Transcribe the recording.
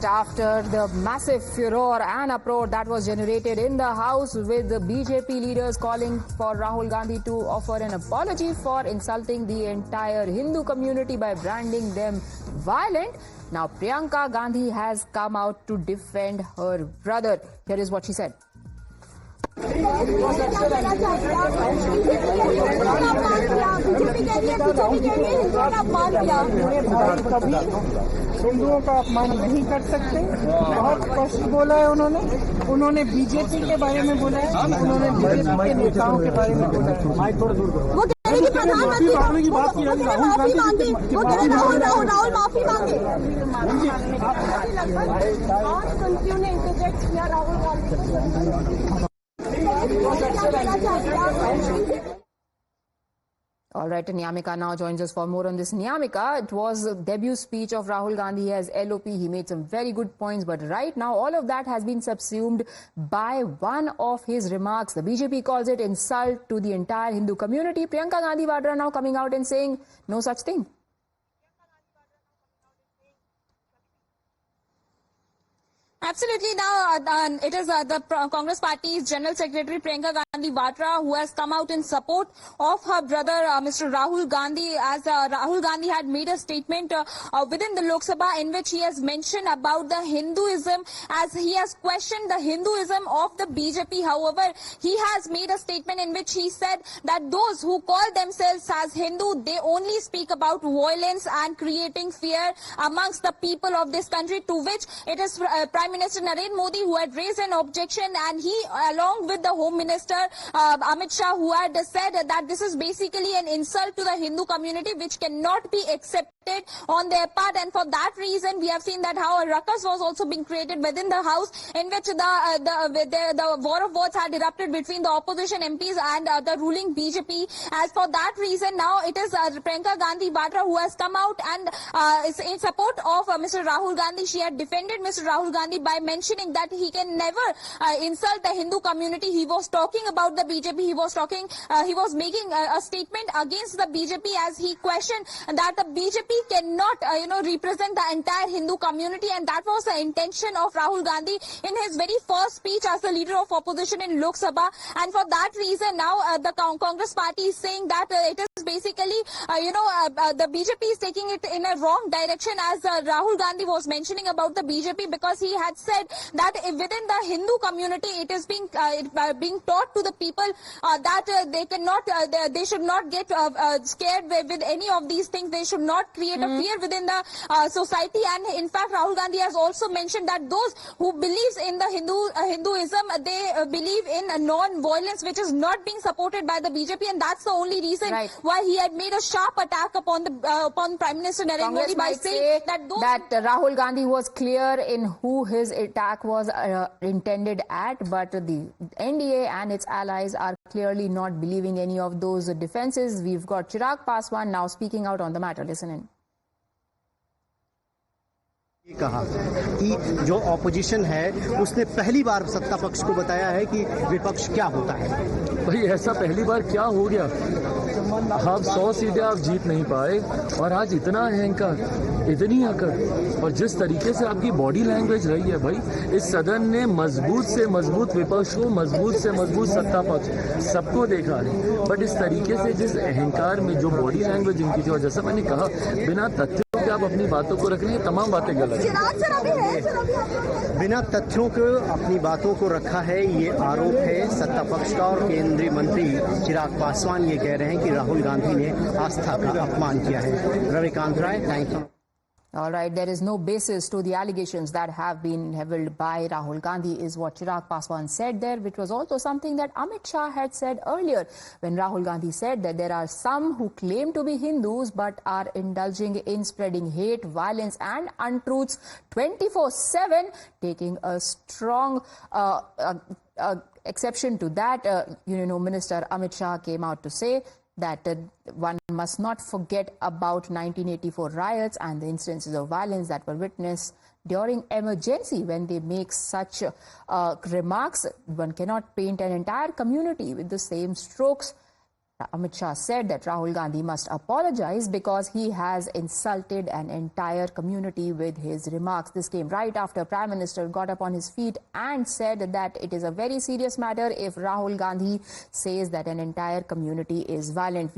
right after the massive furor and uproar that was generated in the House, with the BJP leaders calling for Rahul Gandhi to offer an apology for insulting the entire Hindu community by branding them violent. Now Priyanka Gandhi has come out to defend her brother. Here is what she said. हिंदुओं का अपमान नहीं कर सकते। बहुत स्पष्ट बोला है उन्होंने बीजेपी के बारे में बोला है, उन्होंने बीजेपी के नेताओं के बारे में बोला है। वो कह रहे कि प्रधानमंत्री की बात की राहुल माफी राहुल माफी मांगे। आज कंट्री ने इंटरजेक्ट किया Rahul Gandhi. All right, Nyamika now joins us for more on this. Nyamika, it was the debut speech of Rahul Gandhi as LOP. He made some very good points, but right now all of that has been subsumed by one of his remarks. The BJP calls it insult to the entire Hindu community. Priyanka Gandhi Vadra now coming out and saying no such thing. Absolutely. Now, it is the Congress Party's General Secretary Priyanka Gandhi Vadra who has come out in support of her brother, Mr. Rahul Gandhi, as Rahul Gandhi had made a statement within the Lok Sabha in which he has mentioned about the Hinduism, as he has questioned the Hinduism of the BJP. However, he has made a statement in which he said that those who call themselves as Hindu, they only speak about violence and creating fear amongst the people of this country, to which it is Prime Minister Narendra Modi who had raised an objection, and he, along with the Home Minister Amit Shah, who had said that this is basically an insult to the Hindu community which cannot be accepted on their part. And for that reason, we have seen that how a ruckus was also being created within the House, in which the war of words had erupted between the opposition MPs and the ruling BJP. As for that reason, now it is Priyanka Gandhi Vadra who has come out and is in support of Mr. Rahul Gandhi. She had defended Mr. Rahul Gandhi by mentioning that he can never insult the Hindu community. He was talking about the BJP. He was making a statement against the BJP, as he questioned that the BJP cannot, represent the entire Hindu community, and that was the intention of Rahul Gandhi in his very first speech as the leader of opposition in Lok Sabha. And for that reason, now the Congress Party is saying that it is basically, the BJP is taking it in a wrong direction, as Rahul Gandhi was mentioning about the BJP, because he had said that within the Hindu community, it is being taught to the people that they cannot, they should not get scared with any of these things. They should not create a fear within the society. And in fact, Rahul Gandhi has also mentioned that those who believes in the Hinduism, they believe in non-violence, which is not being supported by the BJP, and that's the only reason why he had made a sharp attack upon Prime Minister Narendra Modi by saying that Rahul Gandhi was clear in who his attack was intended at, but the NDA and its allies are clearly not believing any of those defenses. We've got Chirag Paswan now speaking out on the matter. Listen in. कहा कि जो opposition है उसने पहली बार सत्ता पक्ष को बताया है कि विपक्ष क्या होता है। भाई ऐसा पहली बार क्या हो गया? आप 100 सीटें आप जीत नहीं पाए और आज इतना अहंकार, इतनी अकड़, और जिस तरीके से आपकी बॉडी लैंग्वेज रही है भाई, इस सदन ने मजबूत से मजबूत विपक्ष को, मजबूत से मजबूत सत्ता पक्ष सबको देखा है, बट इस तरीके से जिस अहंकार में जो बॉडी लैंग्वेज इनकी थी, और जैसा मैंने कहा, बिना तथ्यों के आप अपनी बातों को रख रहे हैं, तमाम बातें गलत हैं। बिना तथ्यों के अपनी बातों को रखा है, ये आरोप है सत्ता पक्ष का, और केंद्रीय मंत्री चिराग पासवान ये कह रहे हैं कि राहुल गांधी ने आस्था का अपमान किया है। Ravikant Rai, thank you. All right, there is no basis to the allegations that have been leveled by Rahul Gandhi, is what Chirag Paswan said there, which was also something that Amit Shah had said earlier, when Rahul Gandhi said that there are some who claim to be Hindus but are indulging in spreading hate, violence and untruths 24/7, taking a strong exception to that. Minister Amit Shah came out to say that one must not forget about 1984 riots and the instances of violence that were witnessed during emergency. When they make such remarks, one cannot paint an entire community with the same strokes. Amit Shah said that Rahul Gandhi must apologize because he has insulted an entire community with his remarks. This came right after Prime Minister got up on his feet and said that it is a very serious matter if Rahul Gandhi says that an entire community is violent.